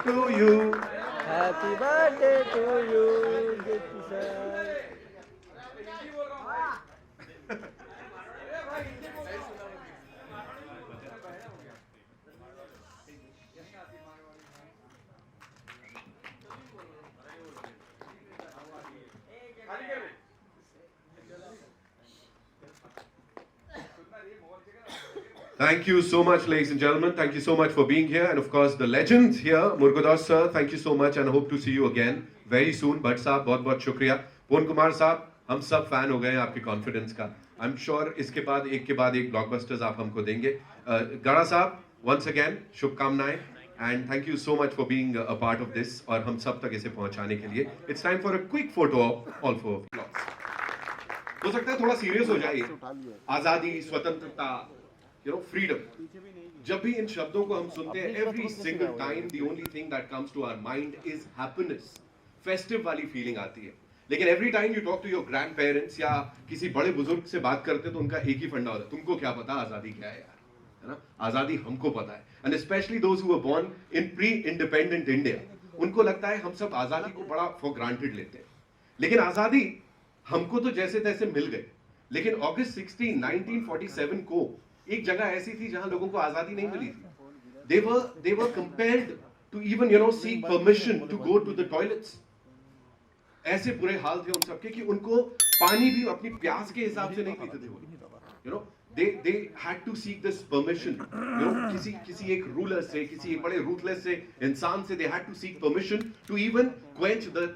to you. Happy birthday to you, Jyoti sir. Thank you so much, ladies and gentlemen. Thank you so much for being here. And of course, the legend here, Murugadoss sir, thank you so much and I hope to see you again very soon. Bhatt साहब बहुत बहुत शुक्रिया. पवन कुमार साहब, हम सब fan हो गए हैं आपके कॉन्फिडेंस का. I'm sure इसके बाद एक ब्लॉकबस्टर्स आप हमको देंगे. Gada साहब, once again, शुभकामनाएं. And thank you so much for being a part of this और हम सब तक इसे पहुंचाने के लिए. It's time for a quick photo of all four of you. हो सकता है थोड़ा सीरियस हो जाए. आजादी, स्वतंत्रता, freedom. जब भी इन शब्दों को हम सुनते हैं, every single time the only thing that comes to our mind is happiness. Festive वाली feeling आती है. लेकिन every time you talk to your grandparents या किसी बड़े बुजुर्ग से बात करते तो उनका एक ही फंडा होता है, तुमको क्या पता आजादी क्या है यार, है ना? आजादी हमको पता है. And especially those who were born in pre-independent India, उनको लगता है हम सब आजादी को बड़ा for granted लेते हैं. लेकिन आजादी हमको तो जैसे तैसे मिल गई. लेकिन August 16, 1947 को एक जगह ऐसी थी जहां लोगों को आजादी नहीं मिली थी. They were compelled to even seek permission to go to the toilets. ऐसे बुरे हाल थे उन सबके कि उनको पानी भी अपनी प्यास के हिसाब से नहीं पीते थे. They had to seek this permission. किसी एक रूलर से, किसी एक बड़े रूथलेस से इंसान से they had to seek permission to even quench the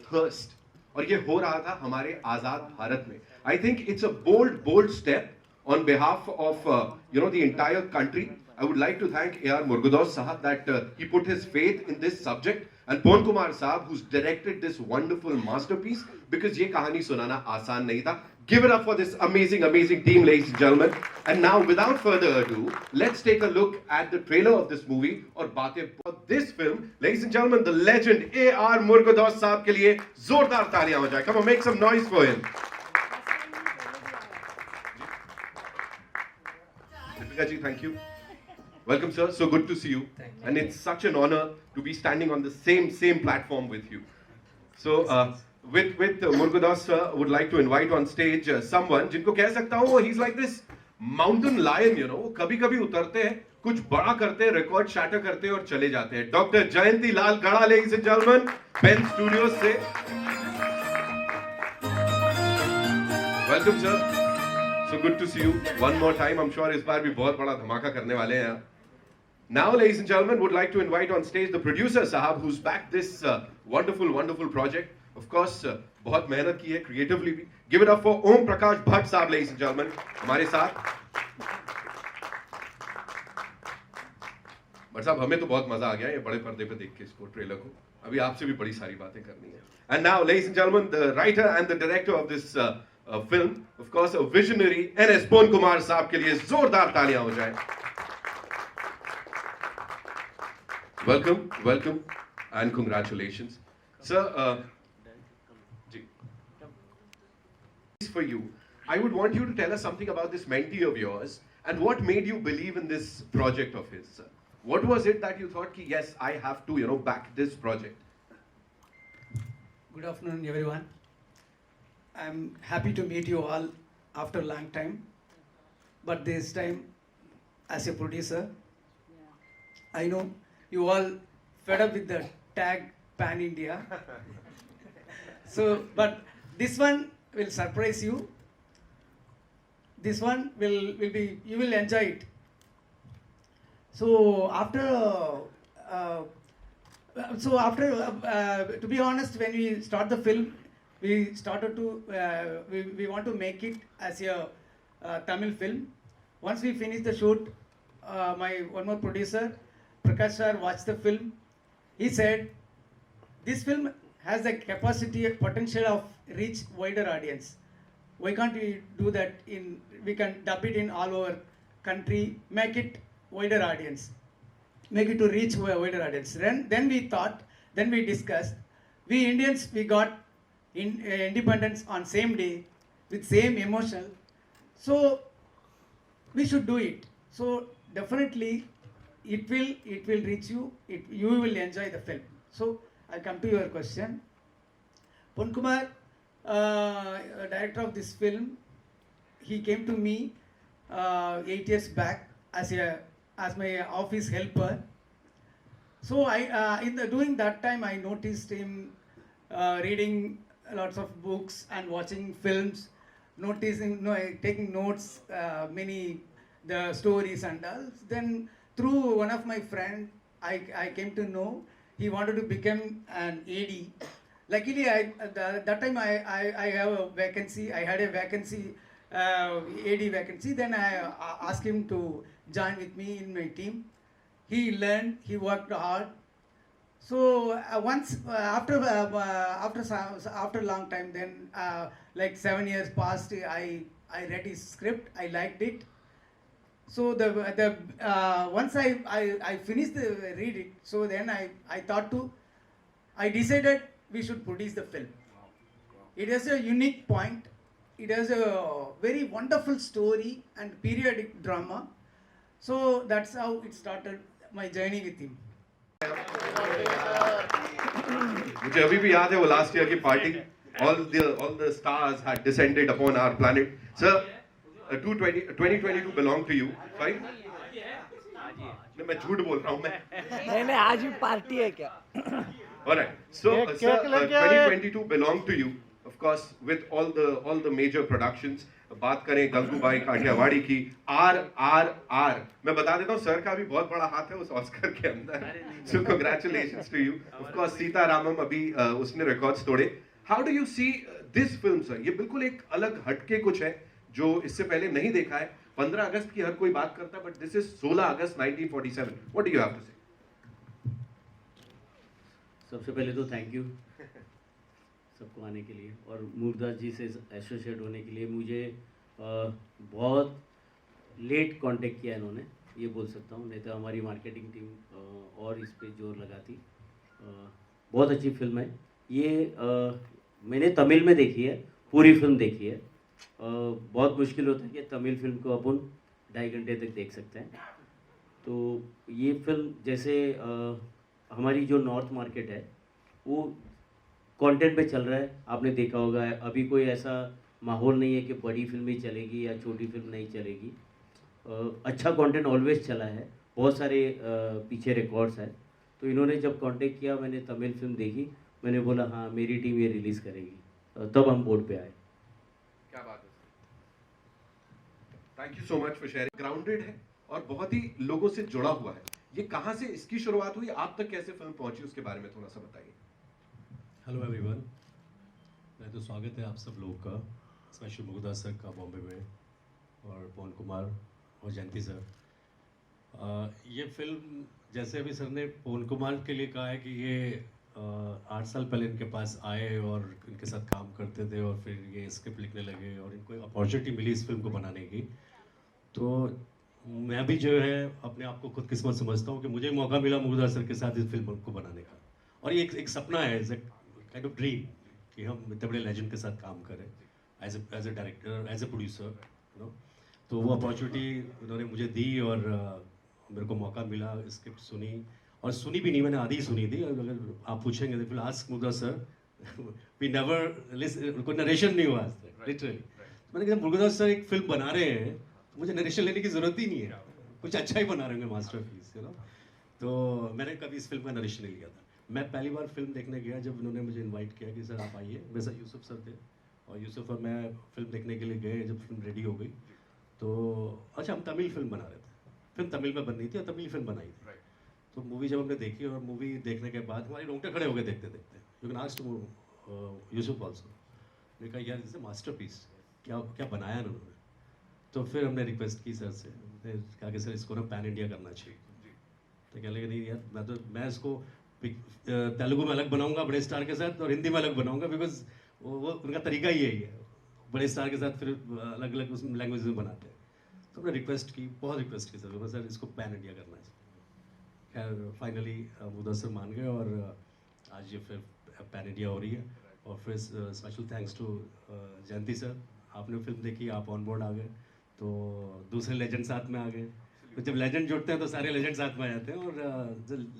thirst. और ये हो रहा था हमारे आजाद भारत में. I think it's a bold step on behalf of the entire country. I would like to thank A.R. Murugadoss sahab that he put his faith in this subject, and Pawan Kumar sahab who's directed this wonderful masterpiece, because ye kahani sunana aasan nahi tha. Give it up for this amazing team, ladies and gentlemen. And now, without further ado, let's take a look at the trailer of this movie or baatein for this film. Ladies and gentlemen, the legend A.R. Murugadoss sahab ke liye zordar taaliyan ho jaye. Come on, make some noise for him. Ji, thank you. Welcome, sir. So good to see you. And it's such an honor to be standing on the same platform with you. So, with Murugadoss, sir, would like to invite on stage someone जिनको कह सकता हूँ, he's like this mountain lion, वो कभी-कभी उतरते हैं, कुछ बड़ा करते हैं, record shatter करते हैं और चले जाते हैं. Dr. Jayantilal Gada, ladies and gentlemen, Pen Studios से. Welcome, sir. So good to see you one more time. I'm sure इस बार भी बहुत बड़ा धमाका करने वाले हैं. Now, ladies and gentlemen, would like to invite on stage the producer sahab who's backed this wonderful project. Of course, बहुत मेहनत की है creatively भी. Give it up for Om Prakash Bhatt sahab, ladies and gentlemen, हमारे साथ. But साहब हमें तो बहुत मजा आ गया ये बड़े पर्दे पे देख के इसको ट्रेलर को. अभी आपसे भी बड़ी सारी बातें करनी है. And now, ladies and gentlemen, the writer and the director of this film, of course, a visionary, N.S. Pawan Kumar साहब के लिए जोरदार तालियां हो जाए. Welcome, and congratulations, sir. For you, I would want you to tell us something about this mentee of yours and what made you believe in this project of his. Sir. What was it that you thought, yes, I have to, back this project? Good afternoon, everyone. I'm happy to meet you all after a long time, but this time as a producer. I know you all fed up with the tag Pan India. So, but this one will surprise you. This one will be, you will enjoy it. So after, to be honest, when we start the film, we started to, we want to make it as a Tamil film. Once we finish the shoot, my one more producer, Prakash sir, watched the film. He said, this film has the capacity, potential of reach wider audience. Why can't we do that we can dub it in all over country, make it wider audience, make it to reach wider audience. Then we thought, then we discussed, we Indians, we got independence on same day, with same emotion, so we should do it. So definitely, it will reach you. You will enjoy the film. So I come to your question. Pon Kumar, director of this film, he came to me 8 years back as my office helper. So during that time I noticed him reading lots of books and watching films, taking notes, many the stories and all. Then through one of my friend, I came to know he wanted to become an AD. Luckily, that time I have a vacancy. I had a vacancy, AD vacancy. Then I asked him to join with me in my team. He learned. He worked hard. So once after a long time, then like 7 years passed, I read his script. I liked it. So once I finished the read it, so then I decided we should produce the film. It has a unique point. It has a very wonderful story and periodic drama. So that's how it started my journey with him. मुझे अभी भी याद है वो last year की party. All the stars had descended upon our planet. Sir, 2022 belong to you. Sorry? नहीं, मैं झूठ बोल रहा हूँ मैं. नहीं आज भी पार्टी है क्या? Alright. So, sir, 2022 belong to you. Of course, with all the major productions. बात करें गंगूबाई काठियावाड़ी की, RRR. मैं बता देता हूँ सर का भी बहुत बड़ा हाथ है उस ऑस्कर के अंदर. So congratulations to you. Of course, Sita Ramam अभी उसने रिकॉर्ड्स तोड़े. How do you see this film, sir? ये बिल्कुल एक अलग हटके कुछ है जो इससे पहले नहीं देखा है. 15 अगस्त की हर कोई बात करता है, but this is 16 August 1947. What do you have to say? सबसे पहले तो थैंक यू सबको आने के लिए और मुरुगदास जी से एसोसिएट होने के लिए. मुझे बहुत लेट कांटेक्ट किया इन्होंने, ये बोल सकता हूँ. नहीं तो हमारी मार्केटिंग टीम और इस पे जोर लगाती. बहुत अच्छी फिल्म है ये. मैंने तमिल में देखी है, पूरी फिल्म देखी है. बहुत मुश्किल होता है कि तमिल फिल्म को अपन 2.5 घंटे तक देख सकते हैं. तो ये फिल्म जैसे हमारी जो नॉर्थ मार्केट है वो कंटेंट पे चल रहा है. आपने देखा होगा अभी कोई ऐसा माहौल नहीं है कि बड़ी फिल्म ही चलेगी या छोटी फिल्म नहीं चलेगी. अच्छा कंटेंट ऑलवेज चला है. बहुत सारे पीछे रिकॉर्ड्स हैं. तो इन्होंने जब कांटेक्ट किया, मैंने तमिल फिल्म देखी, मैंने बोला हाँ मेरी टीम ये रिलीज़ करेगी. तब हम बोर्ड पे आए. क्या बात है. Thank you so much for sharing. Grounded है और बहुत ही लोगों से जुड़ा हुआ है. ये कहाँ से इसकी शुरुआत हुई, आप तक कैसे फिल्म पहुंची, उसके बारे में थोड़ा सा बताइए. हेलो एवरीवन, मैं तो स्वागत है आप सब लोगों का, स्पेशल मुरुगदास सर का बॉम्बे में और पवन कुमार और जयंती सर. ये फिल्म जैसे अभी सर ने पवन कुमार के लिए कहा है कि ये 8 साल पहले इनके पास आए और इनके साथ काम करते थे और फिर ये स्क्रिप्ट लिखने लगे और इनको अपॉर्चुनिटी मिली इस फिल्म को बनाने की. तो मैं भी जो है अपने आप को खुद किस्मत समझता हूँ कि मुझे मौका मिला मुरुगदास सर के साथ इस फिल्म को बनाने का. और ये एक सपना है, काइंड ऑफ ड्रीम कि हम इतने बड़े लेजेंड के साथ काम करें as a director, as a producer, you know. तो वो अपॉर्चुनिटी उन्होंने मुझे दी और मेरे को मौका मिला. स्क्रिप्ट सुनी और सुनी भी नहीं, मैंने आधी ही सुनी थी. अगर आप पूछेंगे तो ask Murugadoss sir, we never, कोई नरेशन नहीं हुआ आज तक लिटरली. मैंने कहा मुरुगदास सर एक फिल्म बना रहे हैं, मुझे नरेशन लेने की ज़रूरत ही नहीं है, कुछ अच्छा ही बना रहे होंगे, मास्टरपीस, यू नो. तो मैंने कभी इस फिल्म का नरेशन नहीं लिया था. मैं पहली बार फिल्म देखने गया जब उन्होंने मुझे इनवाइट किया कि सर आप आइए. वैसा यूसुफ सर थे और यूसुफ और मैं फिल्म देखने के लिए गए. जब फिल्म रेडी हो गई तो अच्छा, हम तमिल फिल्म बना रहे थे, फिल्म तमिल में बननी थी और तमिल फिल्म बनाई थी. तो मूवी जब हमने देखी और मूवी देखने के बाद हमारे रोंगटे खड़े हो गए देखते देखते. You can ask Yusuf also. मैंने कहा यार इसे मास्टरपीस, क्या क्या बनाया उन्होंने. तो फिर हमने रिक्वेस्ट की सर से, कहा कि सर इसको ना पैन इंडिया करना चाहिए. तो कहने लगे नहीं यार, मैं इसको तेलुगु में अलग बनाऊंगा बड़े स्टार के साथ और हिंदी में अलग बनाऊंगा, बिकॉज वो उनका तरीका ही यही है, बड़े स्टार के साथ फिर अलग अलग उस लैंग्वेज में बनाते हैं. तो हमने रिक्वेस्ट की, बहुत रिक्वेस्ट की सर इसको पैन इंडिया करना चाहिए. खैर फाइनली मुरुगदास सर मान गए और आज ये फिर पैन इंडिया हो रही है. और फिर special thanks to Jayanti sir, आपने फिल्म देखी, आप ऑन बोर्ड आ गए, तो दूसरे लेजेंड साथ में आ गए. तो जब लेजेंड जुड़ते हैं तो सारे लेजेंड साथ में आ जाते हैं और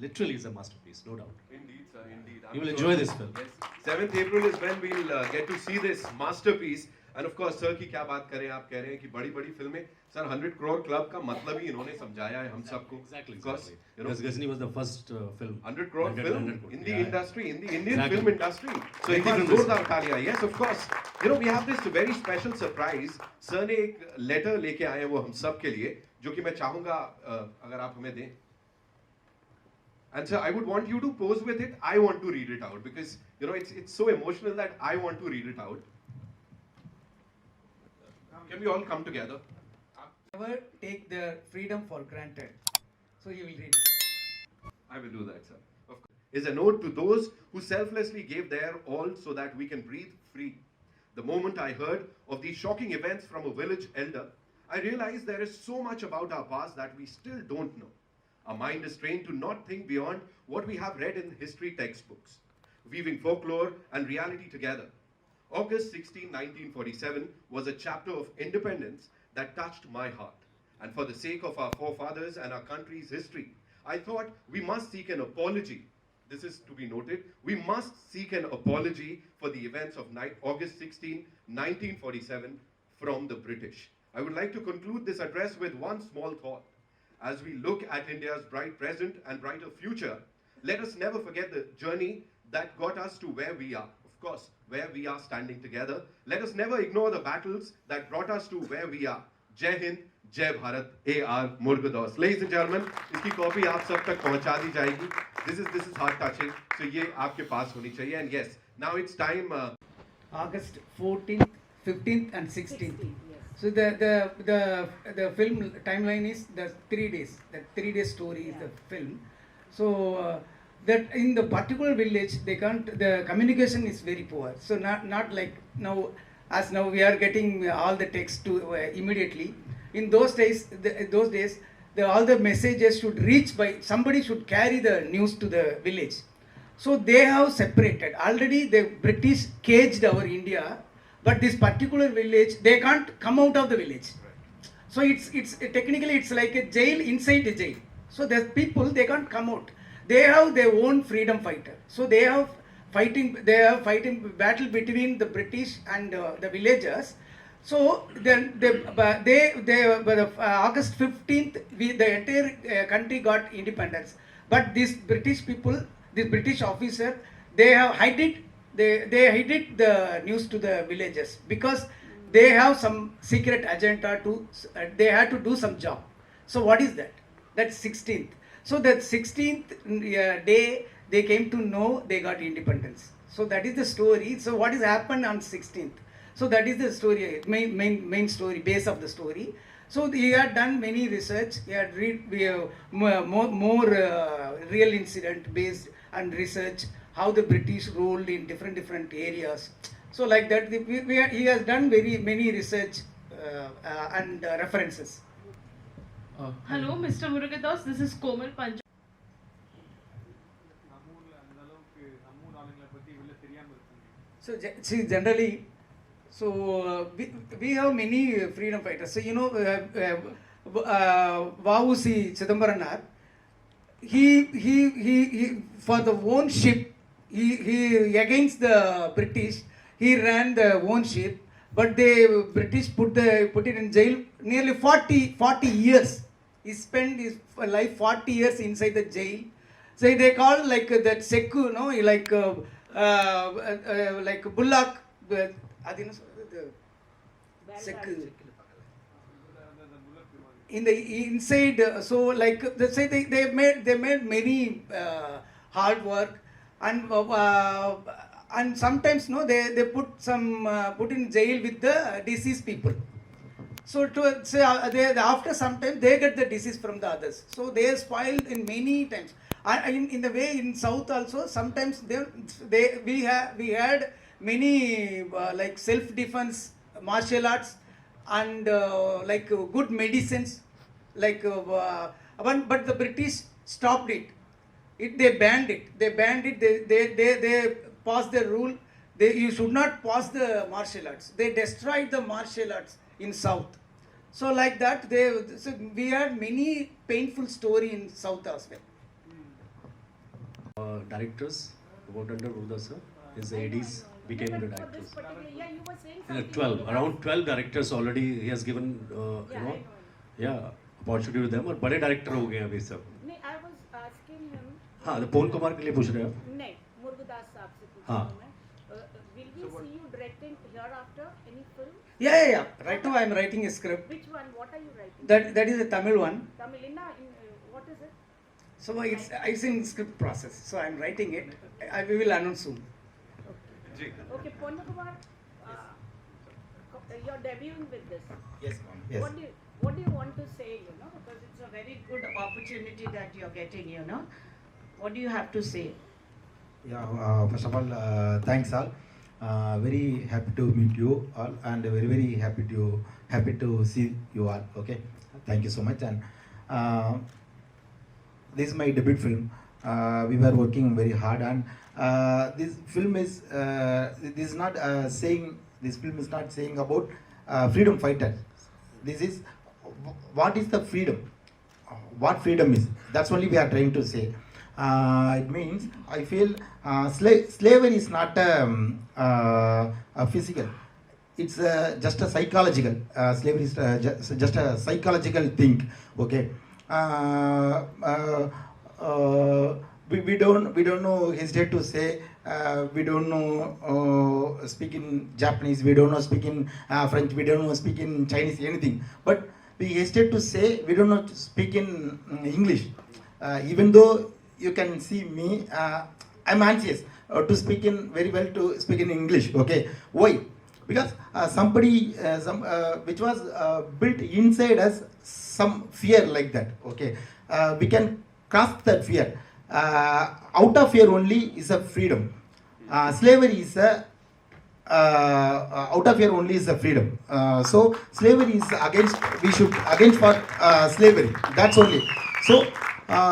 literally is a masterpiece, no doubt. Indeed, sir, indeed. You will enjoy this film. Yes. 7th April is when we'll get to see this masterpiece. And of course, sir, की क्या बात करें, आप कह रहे हैं कि बड़ी-बड़ी फिल्में, sir, 100 crore club का मतलब ही इन्होंने समझाया है हम सबको. Exactly. Because, you know, Because Ghazni was the first film. 100 crore 100 film 100 crore. in the Yeah. industry, in the Indian Exactly. film industry. So एक बार जोरदार तालियां. Yes, of course. You know, we have this very special surprise. Sir ने एक letter लेके आए हैं वो हम सब के लिए, जो कि मैं चाहूँगा अगर आप हमें दें. And sir, I would want you to pose with it. I want to read it out because you know it's so emotional that I want to read it out. Can we all come together? Never take the freedom for granted. So you will read it. I will do that, sir. Of course. Is a note to those who selflessly gave their all so that we can breathe free. The moment I heard of these shocking events from a village elder, I realized there is so much about our past that we still don't know. Our mind is trained to not think beyond what we have read in history textbooks, weaving folklore and reality together. August 16, 1947 was a chapter of independence that touched my heart. And for the sake of our forefathers and our country's history, I thought we must seek an apology. This is to be noted. We must seek an apology for the events of August 16, 1947 from the British. I would like to conclude this address with one small thought. As we look at India's bright present and brighter future, let us never forget the journey that got us to where we are. Of course, where we are standing together. Let us never ignore the battles that brought us to where we are. Jai Hind, Jai Bharat, A.R. Murugadoss. Ladies and gentlemen, इसकी copy आप सब तक पहुंचा दी जाएगी. This is heart touching. So ये आपके पास होनी चाहिए. And yes, now it's time. August 14th, 15th and 16th. So the film timeline is the 3 days. The 3-day story is the film. So that in the particular village they can't. The communication is very poor. So not like now, as now we are getting all the text to immediately. In those days, all the messages should reach by somebody should carry the news to the village. So they have separated. Already the British caged our India. But this particular village, they can't come out of the village. So it's technically it's like a jail inside a jail. So the people they can't come out. They have their own freedom fighter. So they have fighting battle between the British and the villagers. So then August 15th, the entire country got independence. But these British people, this British officer, they have hid it. They hid the news to the villagers because they have some secret agenda to. They had to do some job. So what is that? That's 16th. So that 16th day they came to know they got independence. So that is the story. So what has happened on 16th? So that is the story, main story, base of the story. So he had done many research. He had read more real incident based and research. How the British ruled in different areas. So like that, he has done many research and references. Hello, Mr. Murugadoss. This is Komal Panj. So see, generally, so we have many freedom fighters. So you know, Vausi Chidambaram, he for the own ship. He against the British, he ran the own ship, but the British put it in jail nearly 40 years. He spent his life 40 years inside the jail. So they call like that Seku, no, like Bullock, Seku. In the inside, so like they say they made many hard work. And sometimes no they put in jail with the deceased people. So to say after some time they get the disease from the others. So they are spoiled in many times. In the way in South also sometimes we had many like self defense martial arts and like good medicines like but the British stopped it. They banned it. They passed the rule. You should not pass the martial arts. They destroyed the martial arts in South. So like that, so we had many painful story in South as well. Directors worked under Murugadoss sir. His ADs became the For this directors. particular, yeah, you were saying Yeah, something. 12, around 12 directors already he has given, Yeah, I know. yeah, opportunity with them. और बड़े director हो गए हैं अभी सब. नहीं, I was asking him. हाँ, तो पवन कुमार के लिए पूछ रहे हैं आप? नहीं, मुरुगदास साहब से पूछ हाँ. रही हूँ मैं. Will we see you directing hereafter any film? Yeah. Right now I am writing a script. Which one? What are you writing? That is a Tamil one. Tamil. What is it? So it's in script process. So I am writing it. We will announce soon. Okay, Ponu Kumar, you're debuting with this. Yes, ma'am. Yes. What do you want to say, Because it's a very good opportunity that you're getting, What do you have to say? Yeah, first of all, thanks all. Very happy to meet you all and very happy to see you all. Okay, thank you so much. And this is my debut film. We were working very hard, and this film is not saying about freedom fighters. This is what is the freedom? What freedom is? That's only we are trying to say. It means I feel slavery is not a physical. It's just a psychological. Slavery is just a psychological thing. Okay. We don't know hesitate to say. We don't know speak in Japanese. We don't know speak in French. We don't know speak in Chinese. Anything. But we hesitate to say we don't know to speak in English. Even though you can see me, I'm anxious to speak in very well to speak in English. Okay, why? Because somebody, which was built inside us, some fear like that. Okay, we can cross that fear. Out of fear only is a freedom. Slavery is a out of fear only is a freedom. So slavery is against. We should against for slavery. That's only. So.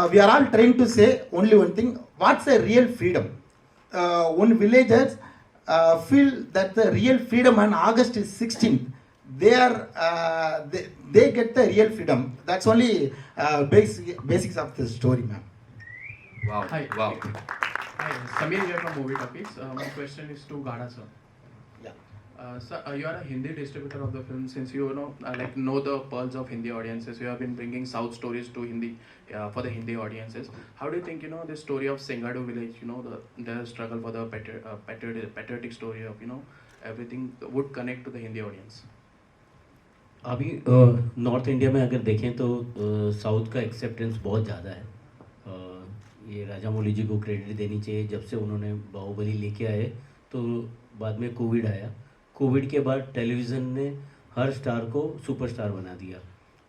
We are all trying to say only one thing. What's a real freedom? When villagers feel that the real freedom on August 16th, they get the real freedom. That's only basics of the story, ma'am. Wow. Hi. Wow. Hi, Samir here from Movie Topics. My question is to Gada sir. Yeah. Sir, you are a Hindi distributor of the film. Since you know the pearls of Hindi audiences, you have been bringing South stories to Hindi for the Hindi audiences. How do you think the story of Singadu village, the struggle for the patriotic story of everything would connect to the Hindi audience? अभी north India में अगर देखें तो south का acceptance बहुत ज़्यादा है. ये राजा मौली जी को क्रेडिट देनी चाहिए. जब से उन्होंने बाहुबली लेके आए तो बाद में कोविड आया. कोविड के बाद टेलीविज़न ने हर स्टार को सुपरस्टार बना दिया,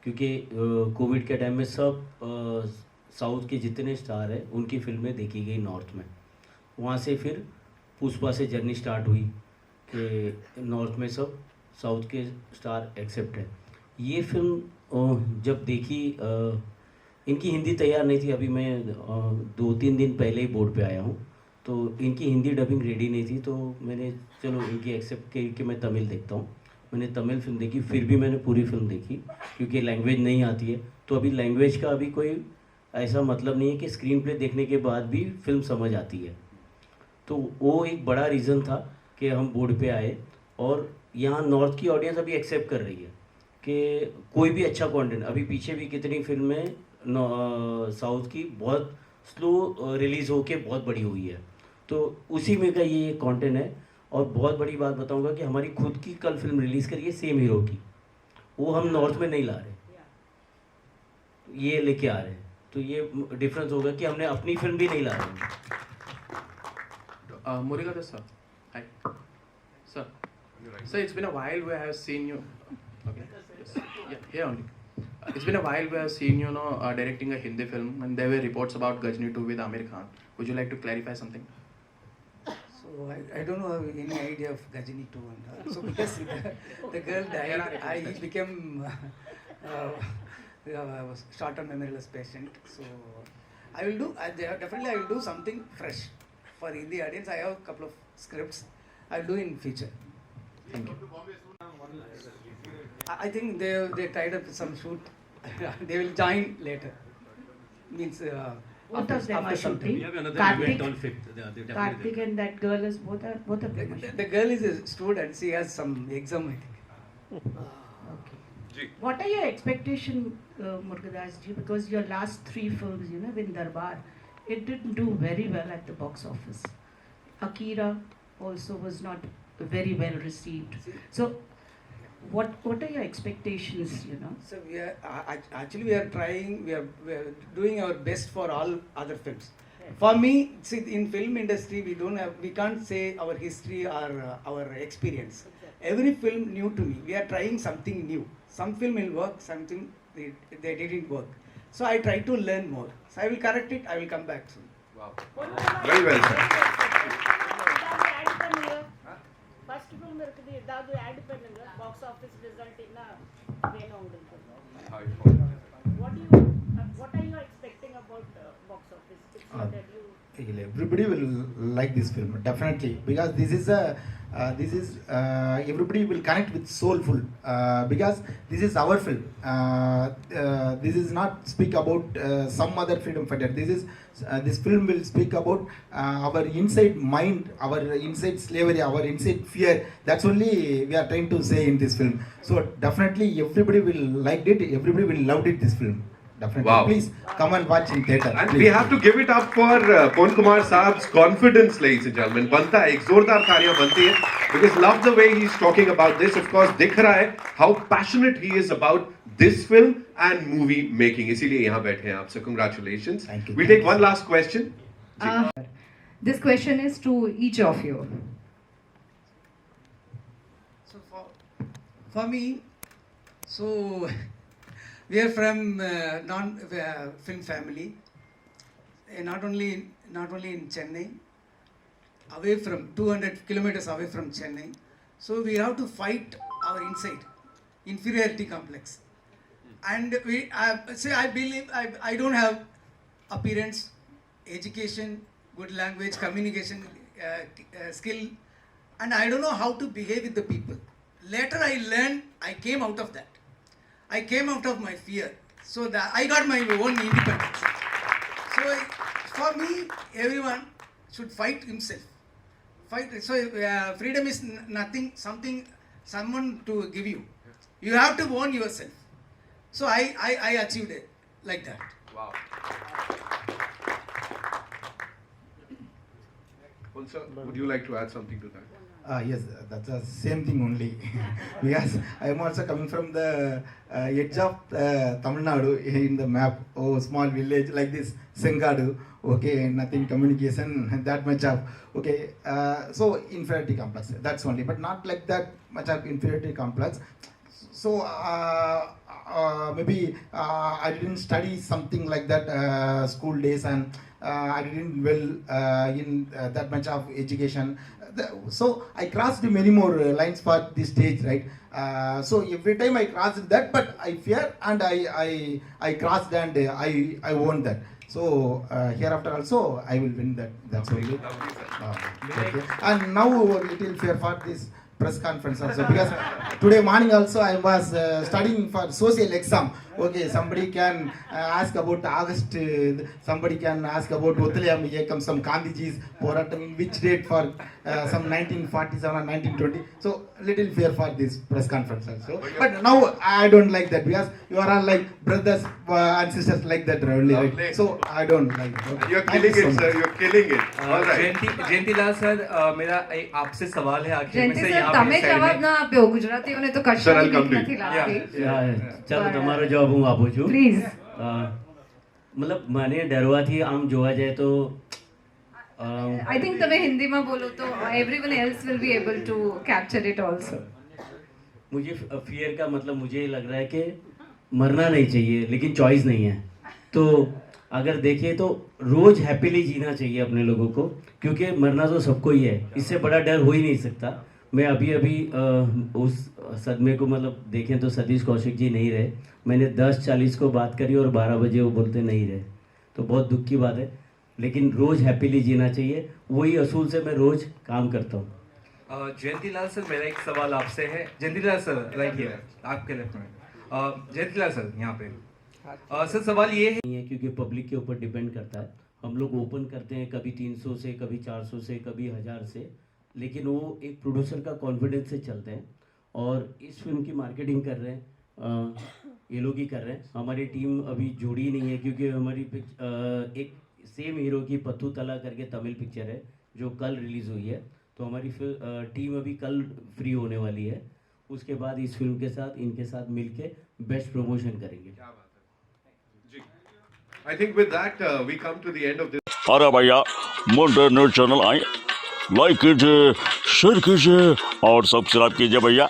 क्योंकि कोविड के टाइम में सब साउथ के जितने स्टार हैं उनकी फिल्में देखी गई नॉर्थ में. वहाँ से फिर पुष्पा से जर्नी स्टार्ट हुई कि नॉर्थ में सब साउथ के स्टार एक्सेप्ट है. ये फिल्म जब देखी, इनकी हिंदी तैयार नहीं थी. अभी मैं 2-3 दिन पहले ही बोर्ड पे आया हूँ, तो इनकी हिंदी डबिंग रेडी नहीं थी. तो मैंने चलो इनकी एक्सेप्ट की कि मैं तमिल देखता हूँ. मैंने तमिल फिल्म देखी, फिर भी मैंने पूरी फिल्म देखी क्योंकि लैंग्वेज नहीं आती है. तो अभी लैंग्वेज का अभी कोई ऐसा मतलब नहीं है कि स्क्रीन प्ले देखने के बाद भी फिल्म समझ आती है. तो वो एक बड़ा रीज़न था कि हम बोर्ड पे आए. और यहाँ नॉर्थ की ऑडियंस अभी एक्सेप्ट कर रही है कि कोई भी अच्छा कंटेंट. अभी पीछे भी कितनी फिल्में साउथ की बहुत स्लो रिलीज़ होके बहुत बड़ी हुई है. तो उसी में का ये कंटेंट है. और बहुत बड़ी बात बताऊंगा कि हमारी खुद की कल फिल्म रिलीज़ करी है सेम हीरो की, वो हम नॉर्थ में नहीं ला रहे, ये लेके आ रहे हैं. तो ये डिफरेंस होगा कि हमने अपनी फिल्म भी नहीं ला रहे. Murugadoss sir. Hi. Sir. Sir, it's been a while where I have seen you. Okay. Yes. Yeah, here only. It's been a while where I've seen you directing a Hindi film, and there were reports about Ghajini 2 with Amir Khan. Would you like to clarify something? So I don't know any idea of Ghajini 2 and so because the girl died, he became was short-term memory loss patient. So I will do definitely I will do something fresh for Hindi audience. I have a couple of scripts. I will do in future. Thank you. I think they tied up some shoot. They will join later. Means Both of them are some time. shooting. We have another Karthik- event on 5th. They are definitely Karthik and that girl is both of them are shooting. The girl is a student. She has some exam, I think. Okay. What are your expectations, Murugadoss ji? Because your last 3 films, you know, with Darbar, it didn't do very well at the box office. Akira also was not very well received. So, what are your expectations? You know. So we are actually we are trying. We are doing our best for all other films. For me, see, in film industry, we can't say our history or our experience. Every film new to me. We are trying something new. Some film will work, something they didn't work. So I try to learn more. So I will correct it. I will come back soon. Wow. Very well said. First film box office result what are you expecting about box office? It's not that you Everybody will like this film definitely, because this is everybody will connect with soulful, because this is our film. This is not speak about some other freedom fighter. This film will speak about our inside mind, our inside slavery, our inside fear. That's only we are trying to say in this film. So definitely everybody will like it. Everybody will love it. This film. Definitely. Wow. Please come and watch in theater. And please. we have to give it up for Pon Kumar Saab's confidence, ladies and gentlemen. Banta hai, ek zordar taaliyan banti hai, because love the way he's talking about this. Of course, dikh raha hai how passionate he is about this film and movie making. इसीलिए यहाँ बैठे हैं आप. So congratulations. Thank you. We take one last question. This question is to each of you. So for me, so we are from film family. Not only in Chennai, away from 200 kilometers away from Chennai. So we have to fight our inside inferiority complex. And I believe I don't have appearance, education, good language, communication skill, and I don't know how to behave with the people. Later I learned, I came out of that. I came out of my fear. So that I got my own independence. So for me, everyone should fight himself. So freedom is nothing, someone to give you. You have to own yourself. So I achieved it like that. Wow. Sir, would you like to add something to that? Yes, that's the same thing only. Because I am also coming from the edge of Tamil Nadu in the map. Oh, small village like this, Sengadu. Okay, nothing communication, that much of. Okay, so inferiority complex. That's only, but not like that much of inferiority complex. So maybe I didn't study something like that school days, and I didn't well in that much of education. So I crossed many more lines for this stage, right? So every time I crossed that, but I fear and I crossed and I won that. So hereafter also I will win that. That's only. Okay. And now a little fear for this press conference also, because today morning also I was studying for social exam. Okay, somebody can ask about August, somebody can ask about Uttalayam Yekam, some Gandhiji's Poratam, in which date for some 1947 or 1920. So little fear for this press conference also. But now I don't like that, because you are all like brothers and sisters like that only, right? So I don't like it. Okay. You're killing it, sir. You're killing it. All right. Jayantilal sir मेरा आपसे सवाल है आखिर में से जयंती sir તમે જવાબ ના આપ્યો ગુજરાતીઓને તો કશાની બીક નથી લાગતી ચાલો તમારો જવાબ હું આપું છું પ્લીઝ મતલબ મને ડરવાથી આમ જોવા જાય તો I think તમે હિન્દીમાં બોલો તો everyone else will be able to capture it also. मुझे फियर का मतलब मुझे ये लग रहा है कि मरना नहीं चाहिए, लेकिन चॉइस नहीं है. तो अगर देखें तो रोज हैप्पीली जीना चाहिए अपने लोगों को, क्योंकि मरना तो सबको ही है. इससे बड़ा डर हो ही नहीं सकता. मैं अभी उस सदमे को मतलब देखें तो सतीश कौशिक जी नहीं रहे. मैंने 10:40 को बात करी और 12 बजे वो बोलते नहीं रहे. तो बहुत दुख की बात है, लेकिन रोज़ हैप्पीली जीना चाहिए. वही असूल से मैं रोज़ काम करता हूँ. जयंतीलाल सर, मेरा एक सवाल आपसे है। जयंतीलाल सर, राइट हियर, आपके लेफ्ट में। जयंतीलाल सर, यहाँ पे सर सवाल ये है, नहीं है क्योंकि पब्लिक के ऊपर डिपेंड करता है। हम लोग ओपन करते हैं कभी 300 से, कभी 400 से, कभी 1000 से, लेकिन वो एक प्रोड्यूसर का कॉन्फिडेंस से चलते हैं। और इस फिल्म की मार्केटिंग कर रहे हैं, ये लोग ही कर रहे हैं। हमारी टीम अभी जुड़ी नहीं है क्योंकि हमारी एक सेम हीरो की पत्थू तला करके तमिल पिक्चर है जो कल रिलीज़ हुई है, तो हमारी टीम अभी कल फ्री होने वाली है। उसके बाद इस फिल्म के साथ इनके साथ मिलके बेस्ट प्रमोशन करेंगे। क्या बात है जी। I think with that we come to the end of this. अरे भैया, मुंडे न्यूज़ चैनल आए, लाइक कीजिए, शेयर कीजिए और सब्सक्राइब कीजिए भैया।